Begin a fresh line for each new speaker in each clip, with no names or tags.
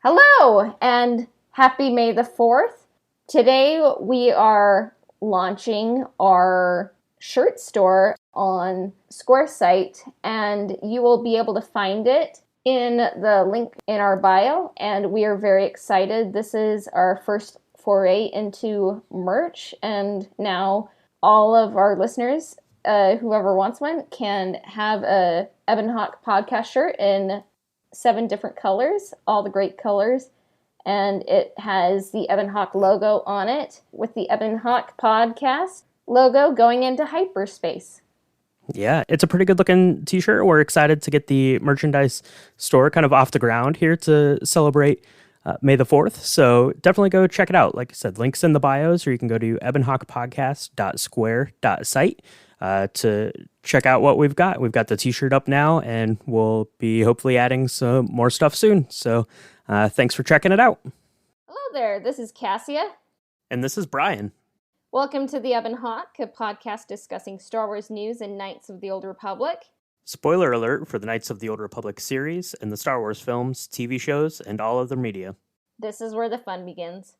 Hello and happy May the 4th. Today we are launching our shirt store on Square site, and you will be able to find it in the link in our bio, and we are very excited. This is our first foray into merch, and now all of our listeners, whoever wants one, can have a Ebon Hawk podcast shirt in 7 different colors, all the great colors, and it has the Ebon Hawk logo on it with the Ebon Hawk podcast logo going into hyperspace.
Yeah, it's a pretty good looking t-shirt. We're excited to get the merchandise store kind of off the ground here to celebrate May the 4th. So definitely go check it out. Like I said, links in the bios, or you can go to ebonhawkpodcast.square.site to check out what we've got. We've got the t-shirt up now, and we'll be hopefully adding some more stuff soon. So thanks for checking it out.
Hello there, this is Cassia.
And this is Brian.
Welcome to the Ebon Hawk, a podcast discussing Star Wars news and Knights of the Old Republic.
Spoiler alert for the Knights of the Old Republic series and the Star Wars films, TV shows, and all other media.
This is where the fun begins.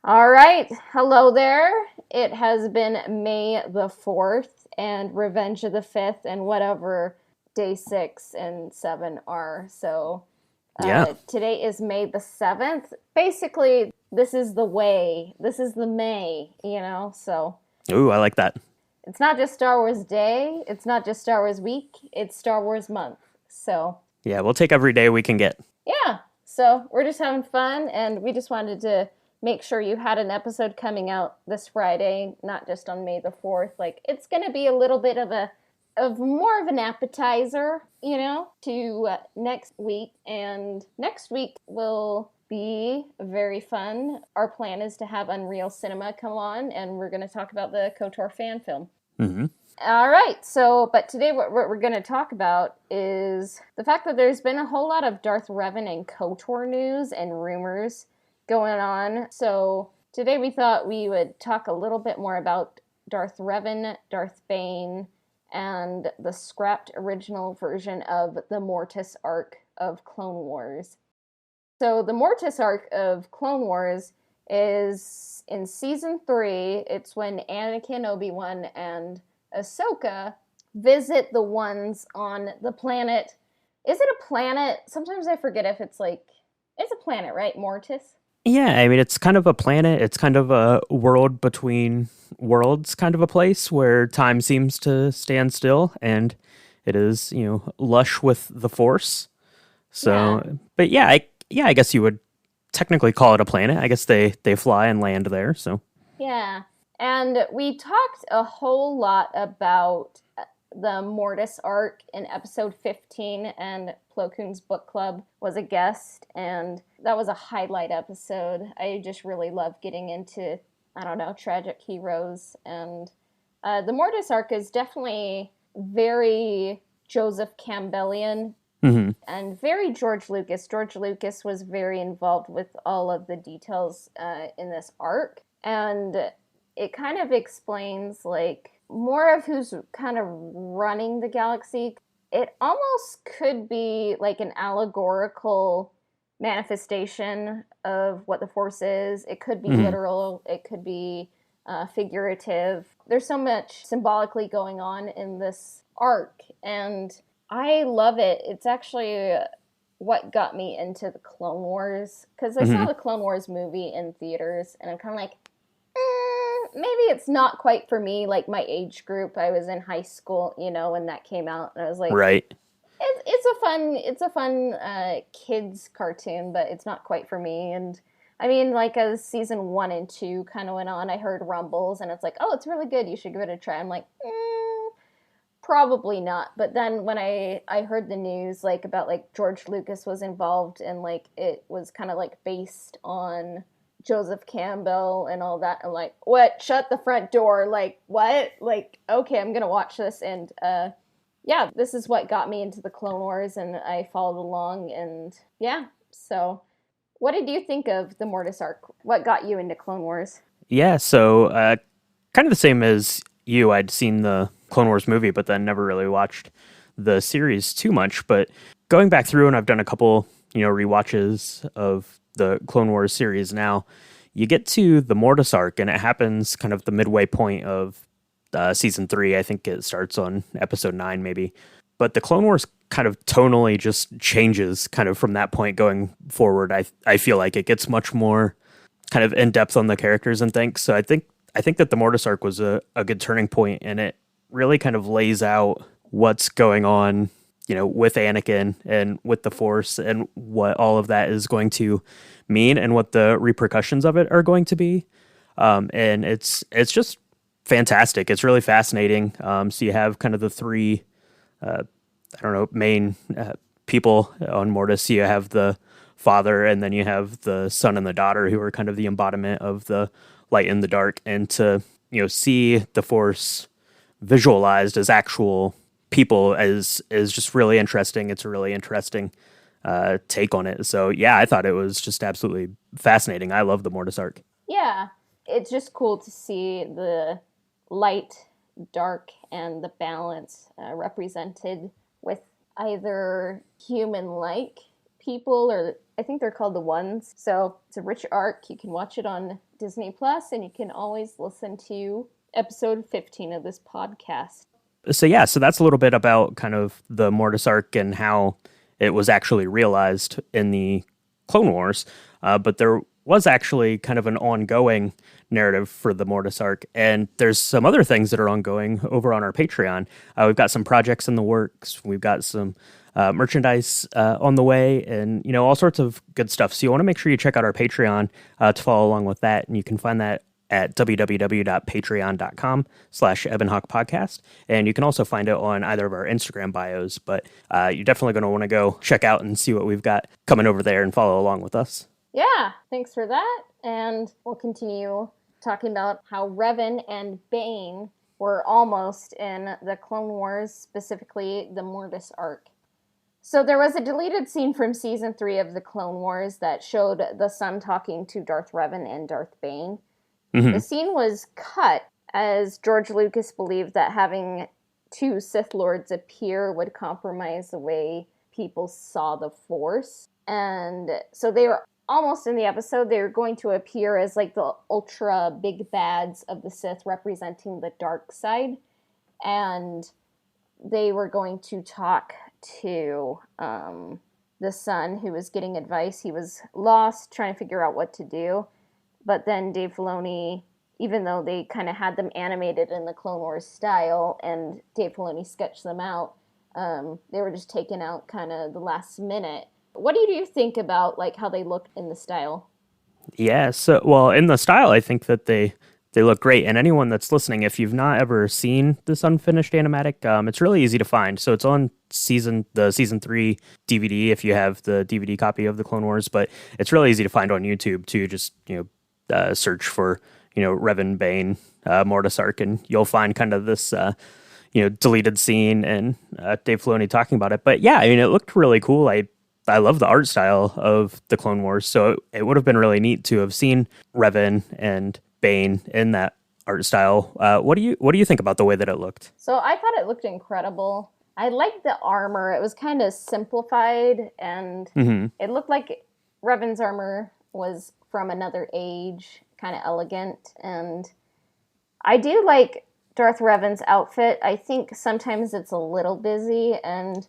All right, hello there. It has been May the 4th and Revenge of the 5th and whatever day 6 and 7 are. So today is May the 7th. Basically, this is the way. This is the May, so.
Ooh, I like that.
It's not just Star Wars Day. It's not just Star Wars Week. It's Star Wars Month. So.
Yeah, we'll take every day we can get.
Yeah, so we're just having fun, and we just wanted to make sure you had an episode coming out this Friday, not just on May the 4th. Like, it's going to be a little bit of more of an appetizer, to next week. And next week will be very fun. Our plan is to have Unreal Cinema come on, and we're going to talk about the KOTOR fan film.
Mm-hmm.
All right, but today what we're going to talk about is the fact that there's been a whole lot of Darth Revan and KOTOR news and rumors going on. So today we thought we would talk a little bit more about Darth Revan, Darth Bane, and the scrapped original version of the Mortis Arc of Clone Wars. So the Mortis Arc of Clone Wars is in Season 3. It's when Anakin, Obi-Wan, and Ahsoka visit the ones on the planet. Is it a planet? Sometimes I forget if it's a planet, right? Mortis?
Yeah, I mean, it's kind of a planet. It's kind of a world between worlds kind of a place where time seems to stand still, and it is, lush with the Force. So, yeah. But I guess you would technically call it a planet. I guess they fly and land there, so.
Yeah, and we talked a whole lot about the Mortis Arc in episode 15, and Plo Koon's book club was a guest, and that was a highlight episode. I just really love getting into, tragic heroes, and the Mortis Arc is definitely very Joseph Campbellian,
mm-hmm.
and very George Lucas. George Lucas was very involved with all of the details in this arc, and it kind of explains, more of who's kind of running the galaxy. It almost could be like an allegorical manifestation of what the Force is. It could be literal. It could be figurative. There's so much symbolically going on in this arc, and I love it. It's actually what got me into the Clone Wars, because I saw the Clone Wars movie in theaters, and I'm kind of like, maybe it's not quite for me, like my age group. I was in high school, when that came out, and I was like,
right.
It's a fun kids cartoon, but it's not quite for me. And I mean, as season 1 and 2 kind of went on, I heard rumbles, and it's like, oh, it's really good. You should give it a try. I'm like, Probably not. But then when I heard the news like about like George Lucas was involved and like it was kind of like based on Joseph Campbell and all that, I'm like, what? Shut the front door. Like, what? Like, okay, I'm gonna watch this. And yeah, this is what got me into the Clone Wars, and I followed along. And yeah, so what did you think of the Mortis arc? What got you into Clone Wars?
Yeah, so kind of the same as you. I'd seen the Clone Wars movie, but then never really watched the series too much. But going back through, and I've done a couple, rewatches of the Clone Wars series now, you get to the Mortis arc, and it happens kind of the midway point of season 3. I think it starts on episode 9, maybe. But the Clone Wars kind of tonally just changes kind of from that point going forward. I feel like it gets much more kind of in depth on the characters and things. So I think that the Mortis arc was a good turning point, and it really kind of lays out what's going on, with Anakin and with the Force and what all of that is going to mean and what the repercussions of it are going to be. And it's just fantastic. It's really fascinating. So you have kind of the three, I don't know, main people on Mortis. You have the father, and then you have the son and the daughter, who are kind of the embodiment of the light and the dark. And to see the Force visualized as actual people is just really interesting. It's a really interesting take on it. So yeah, I thought it was just absolutely fascinating. I love the Mortis arc.
Yeah, it's just cool to see the light, dark, and the balance represented with either human-like people, or I think they're called the Ones. So it's a rich arc. You can watch it on Disney Plus, and you can always listen to episode 15 of this podcast.
So yeah, so that's a little bit about kind of the Mortis arc and how it was actually realized in the Clone Wars. But there was actually kind of an ongoing narrative for the Mortis arc, and there's some other things that are ongoing over on our Patreon. We've got some projects in the works. We've got some merchandise on the way, and all sorts of good stuff. So you want to make sure you check out our Patreon to follow along with that, and you can find that at www.patreon.com/ebonhawk podcast. And you can also find it on either of our Instagram bios, but you're definitely going to want to go check out and see what we've got coming over there and follow along with us.
Yeah, thanks for that. And we'll continue talking about how Revan and Bane were almost in the Clone Wars, specifically the Mortis arc. So there was a deleted scene from season 3 of the Clone Wars that showed the son talking to Darth Revan and Darth Bane.
Mm-hmm.
The scene was cut as George Lucas believed that having 2 Sith Lords appear would compromise the way people saw the Force. And so they were almost in the episode. They were going to appear as like the ultra big bads of the Sith, representing the dark side. And they were going to talk to the son, who was getting advice. He was lost, trying to figure out what to do. But then Dave Filoni, even though they kind of had them animated in the Clone Wars style, and Dave Filoni sketched them out, they were just taken out kind of the last minute. What do you think about like how they look in the style?
Yeah, so well, in the style, I think that they look great. And anyone that's listening, if you've not ever seen this unfinished animatic, it's really easy to find. So it's on season 3 DVD if you have the DVD copy of the Clone Wars, but it's really easy to find on YouTube too. Just search for Revan Bane Mortis arc, and you'll find kind of this deleted scene and Dave Filoni talking about it. But yeah, I mean, it looked really cool. I love the art style of the Clone Wars, so it would have been really neat to have seen Revan and Bane in that art style. What do you think about the way that it looked?
So I thought it looked incredible. I liked the armor. It was kind of simplified, and It looked like Revan's armor was from another age, kind of elegant. And I do like Darth Revan's outfit. I think sometimes it's a little busy, and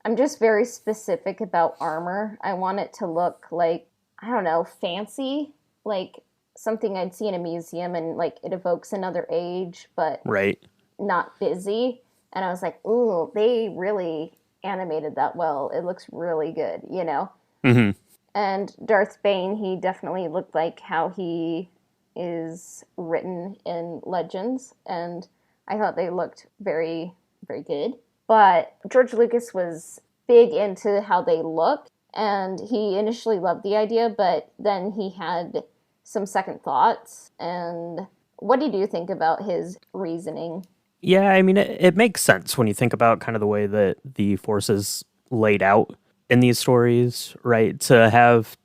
I'm just very specific about armor. I want it to look like, I don't know, fancy, like something I'd see in a museum, and like it evokes another age, but
right,
not busy. And I was like, ooh, they really animated that well. It looks really good,
Mm-hmm.
And Darth Bane, he definitely looked like how he is written in Legends, and I thought they looked very very good. But George Lucas was big into how they looked, and he initially loved the idea, but then he had some second thoughts. And what did you think about his reasoning?
Yeah, I mean, it makes sense when you think about kind of the way that the Force is laid out in these stories, right? To have,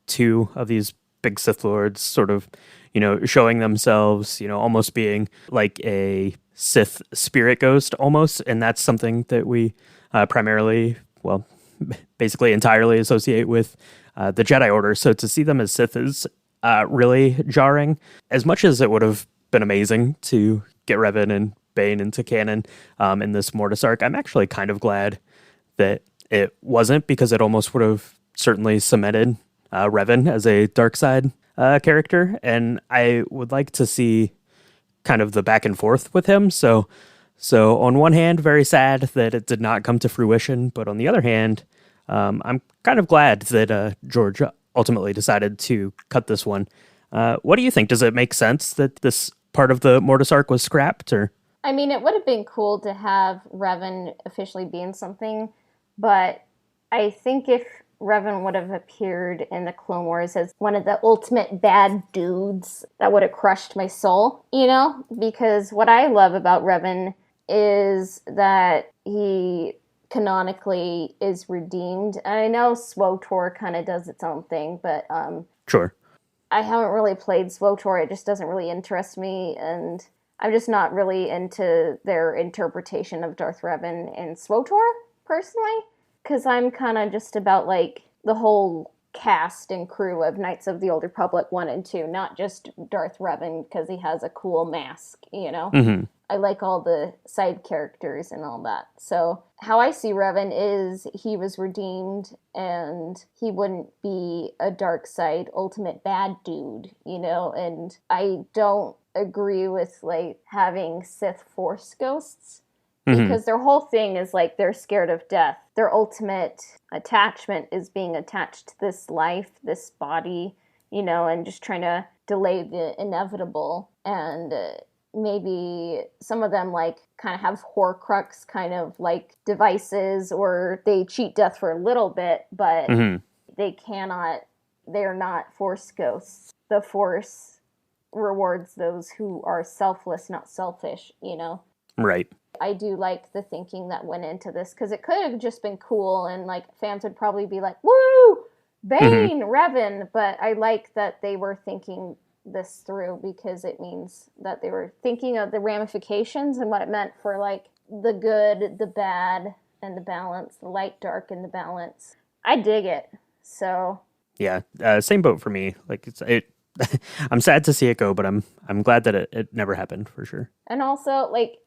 two of these big Sith Lords sort of, showing themselves, almost being like a Sith spirit ghost almost. And that's something that we primarily, well, basically entirely associate with the Jedi Order. So to see them as Sith is really jarring. As much as it would have been amazing to get Revan and Bane into canon in this Mortis arc, I'm actually kind of glad that it wasn't, because it almost would have certainly cemented Revan as a dark side character, and I would like to see kind of the back and forth with him. So on one hand, very sad that it did not come to fruition, but on the other hand, I'm kind of glad that George ultimately decided to cut this one. What do you think? Does it make sense that this part of the Mortis arc was scrapped, or?
I mean, it would have been cool to have Revan officially be in something, but I think if Revan would have appeared in the Clone Wars as one of the ultimate bad dudes, that would have crushed my soul, Because what I love about Revan is that he canonically is redeemed. And I know SWOTOR kind of does its own thing, but
Sure.
I haven't really played SWOTOR. It just doesn't really interest me, and I'm just not really into their interpretation of Darth Revan in SWOTOR, personally, because I'm kind of just about, like, the whole cast and crew of Knights of the Old Republic 1 and 2, not just Darth Revan because he has a cool mask,
Mm-hmm.
I like all the side characters and all that. So how I see Revan is he was redeemed and he wouldn't be a dark side ultimate bad dude, and I don't agree with like having Sith Force ghosts
Mm-hmm.
because their whole thing is like they're scared of death. Their ultimate attachment is being attached to this life, this body, and just trying to delay the inevitable. And maybe some of them like kind of have Horcrux kind of like devices, or they cheat death for a little bit, but
Mm-hmm.
they're not Force ghosts. The Force rewards those who are selfless, not selfish,
Right.
I do like the thinking that went into this, because it could have just been cool and like fans would probably be like, woo,
Mm-hmm.
Bane, Revan, but I like that they were thinking this through, because it means that they were thinking of the ramifications and what it meant for like the good, the bad, and the balance, the light, dark, and the balance. I dig it. So
Yeah. Same boat for me. Like it. I'm sad to see it go, but I'm glad that it never happened for sure.
and also like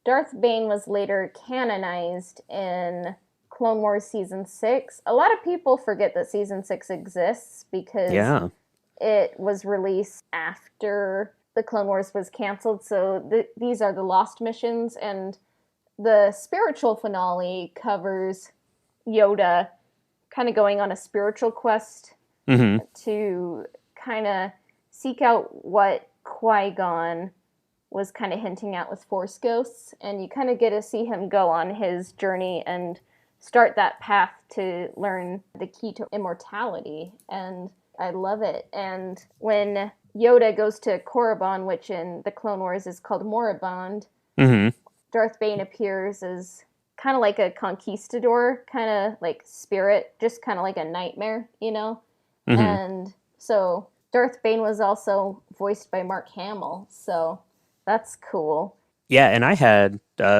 Darth Bane was later canonized in Clone Wars Season 6. A lot of people forget that Season 6 exists because
Yeah.
it was released after the Clone Wars was canceled. So these are the Lost missions, and the spiritual finale covers Yoda kind of going on a spiritual quest
Mm-hmm.
to kind of seek out what Qui-Gon was kind of hinting at with Force Ghosts, and you kind of get to see him go on his journey and start that path to learn the key to immortality, and I love it. And when Yoda goes to Korriban, which in the Clone Wars is called Moribond,
Mm-hmm.
Darth Bane appears as kind of like a conquistador, kind of like spirit, just kind of like a nightmare,
Mm-hmm.
And so Darth Bane was also voiced by Mark Hamill, so that's cool.
Yeah, and I had,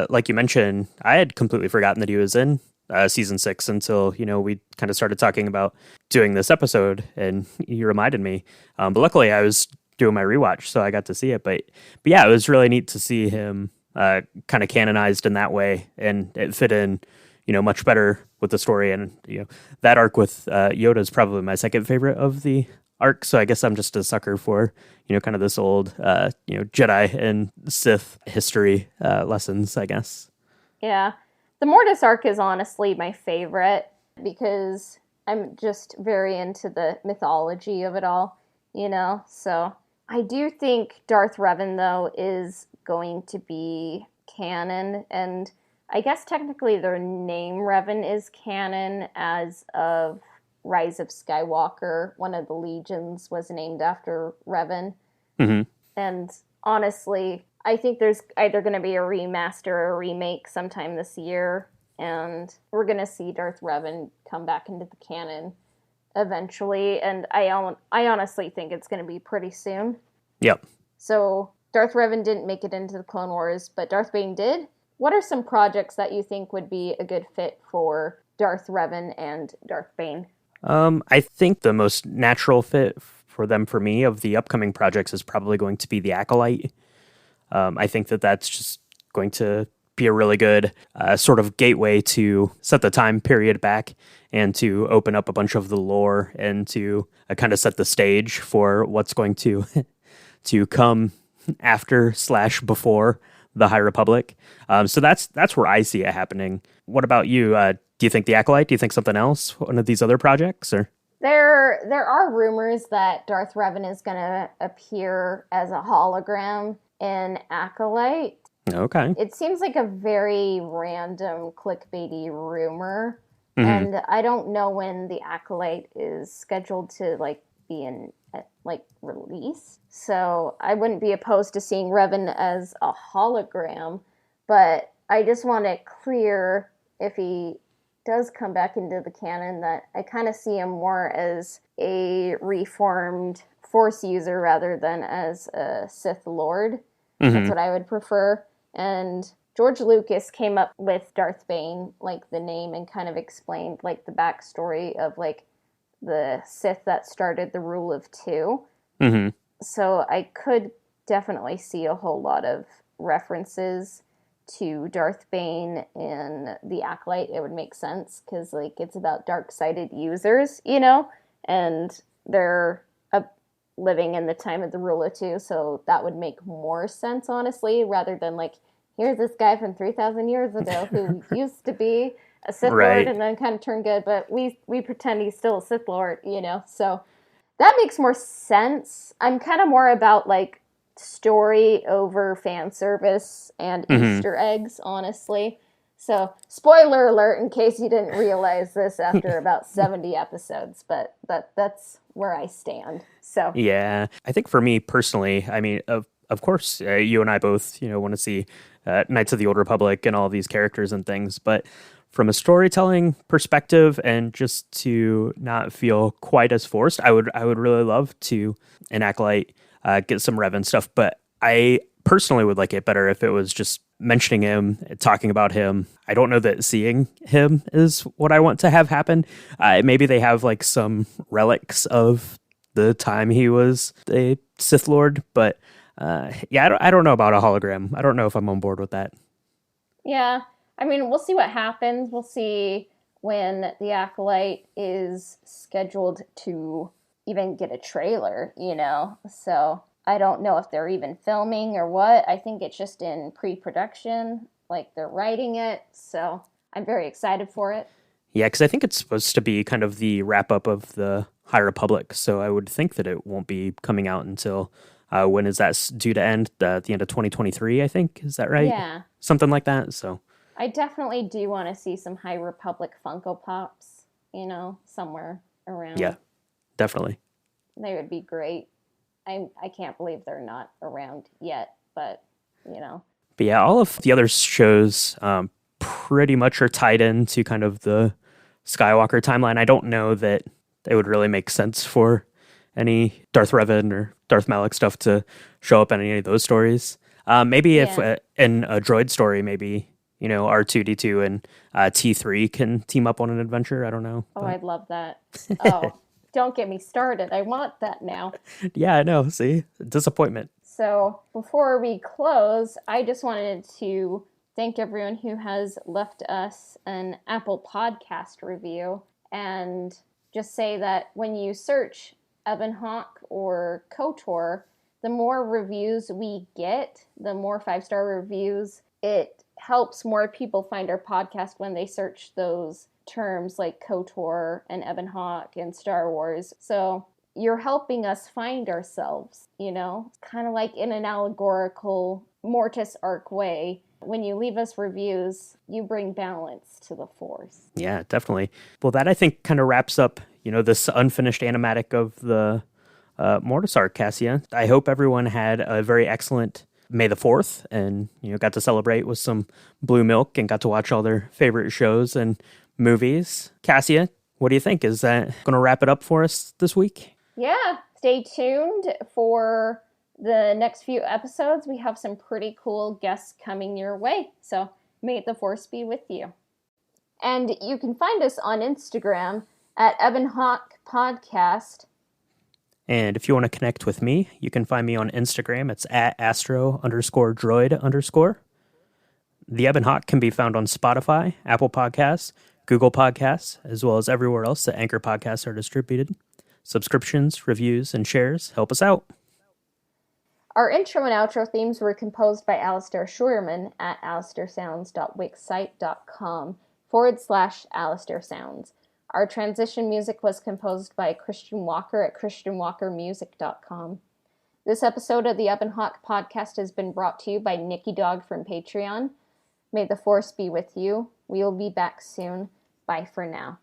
like you mentioned, I had completely forgotten that he was in season 6 until we kind of started talking about doing this episode, and you reminded me. But luckily, I was doing my rewatch, so I got to see it. But yeah, it was really neat to see him kind of canonized in that way, and it fit in, much better with the story. And that arc with Yoda is probably my second favorite of the arc. So I guess I'm just a sucker for kind of this old Jedi and Sith history lessons, I guess.
Yeah. The Mortis Arc is honestly my favorite because I'm just very into the mythology of it all, So I do think Darth Revan, though, is going to be canon, and I guess technically their name Revan is canon as of Rise of Skywalker. One of the legions was named after Revan.
Hmm.
And honestly, I think there's either going to be a remaster or a remake sometime this year. And we're going to see Darth Revan come back into the canon eventually. And I honestly think it's going to be pretty soon.
Yep.
So Darth Revan didn't make it into the Clone Wars, but Darth Bane did. What are some projects that you think would be a good fit for Darth Revan and Darth Bane?
I think the most natural fit for them for me of the upcoming projects is probably going to be the Acolyte. I think that that's just going to be a really good sort of gateway to set the time period back and to open up a bunch of the lore and to kind of set the stage for what's going to to come after slash before the High Republic. So that's where I see it happening. What about you? Do you think the Acolyte? Do you think something else? One of these other projects? Or
There are rumors that Darth Revan is going to appear as a hologram in Acolyte.
okay.
It seems like a very random clickbaity rumor,
Hmm.
and I don't know when the Acolyte is scheduled to be in release. So I wouldn't be opposed to seeing Revan as a hologram, but I just want it clear if he does come back into the canon that I kind of see him more as a reformed Force user rather than as a Sith Lord. That's
Hmm.
what I would prefer. And George Lucas came up with Darth Bane, like the name, and kind of explained like the backstory of like the Sith that started the rule of two.
Hmm.
So I could definitely see a whole lot of references to Darth Bane in the Acolyte. It would make sense because like it's about dark-sided users, and they're living in the time of the rule of two, so that would make more sense, honestly, rather than like here's this guy from 3,000 years ago who used to be a Sith Lord
Right.
and then kind of turned good, but we pretend he's still a Sith Lord, So that makes more sense. I'm kind of more about like story over fan service and
Hmm.
Easter eggs, honestly. So, spoiler alert in case you didn't realize this after about 70 episodes, but that's where I stand. So,
Yeah, I think for me personally, I mean, of course, you and I both, want to see Knights of the Old Republic and all these characters and things, but from a storytelling perspective and just to not feel quite as forced, I would really love to in Acolyte get some Revan stuff, but I personally would like it better if it was just mentioning him, talking about him. I don't know that seeing him is what I want to have happen. Maybe they have like some relics of the time he was a Sith Lord, but yeah, I don't know about a hologram. I don't know if I'm on board with that.
yeah, I mean, we'll see what happens. We'll see when the Acolyte is scheduled to even get a trailer. So I don't know if they're even filming or what. I think it's just in pre production, like they're writing it. So I'm very excited for it.
Yeah, because I think it's supposed to be kind of the wrap up of the High Republic, so I would think that it won't be coming out until when is that due to end? At the end of 2023, I think. Is that right?
Yeah,
Something like that. So
I definitely do want to see some High Republic Funko Pops, somewhere
yeah,
around.
definitely.
They would be great. I can't believe they're not around yet, but you know.
But yeah, all of the other shows pretty much are tied into kind of the Skywalker timeline. I don't know that it would really make sense for any Darth Revan or Darth Malak stuff to show up in any of those stories. Maybe if
Yeah.
in a droid story, maybe R2D2 and T3 can team up on an adventure. I don't know,
Oh,
but
I'd love that. Oh, don't get me started. I want that now.
yeah, I know. See, disappointment.
So, before we close, I just wanted to thank everyone who has left us an Apple Podcast review and just say that when you search Ebon Hawk or KOTOR, the more reviews we get, the more 5-star reviews, it helps more people find our podcast when they search those terms like KOTOR and Ebon Hawk and Star Wars. So you're helping us find ourselves, kind of like in an allegorical Mortis Arc way. When you leave us reviews, you bring balance to the Force.
Yeah, definitely. Well, that I think kind of wraps up, this unfinished animatic of the Mortis Arc, Cassia. I hope everyone had a very excellent May the 4th and, got to celebrate with some blue milk and got to watch all their favorite shows and movies. Cassia, what do you think? Is that going to wrap it up for us this week?
Yeah, stay tuned for the next few episodes. We have some pretty cool guests coming your way. So may the Force be with you. And you can find us on Instagram at Ebonhawk Podcast.
And if you want to connect with me, you can find me on Instagram. It's at astro_droid_. The Ebon Hawk can be found on Spotify, Apple Podcasts, Google Podcasts, as well as everywhere else that Anchor Podcasts are distributed. Subscriptions, reviews, and shares help us out.
Our intro and outro themes were composed by Alistair Scheuerman at alistairsounds.wixsite.com/Alistair Sounds. Our transition music was composed by Christian Walker at christianwalkermusic.com. This episode of the Ebon Hawk Podcast has been brought to you by Nikki Dog from Patreon. May the Force be with you. We will be back soon. Bye for now.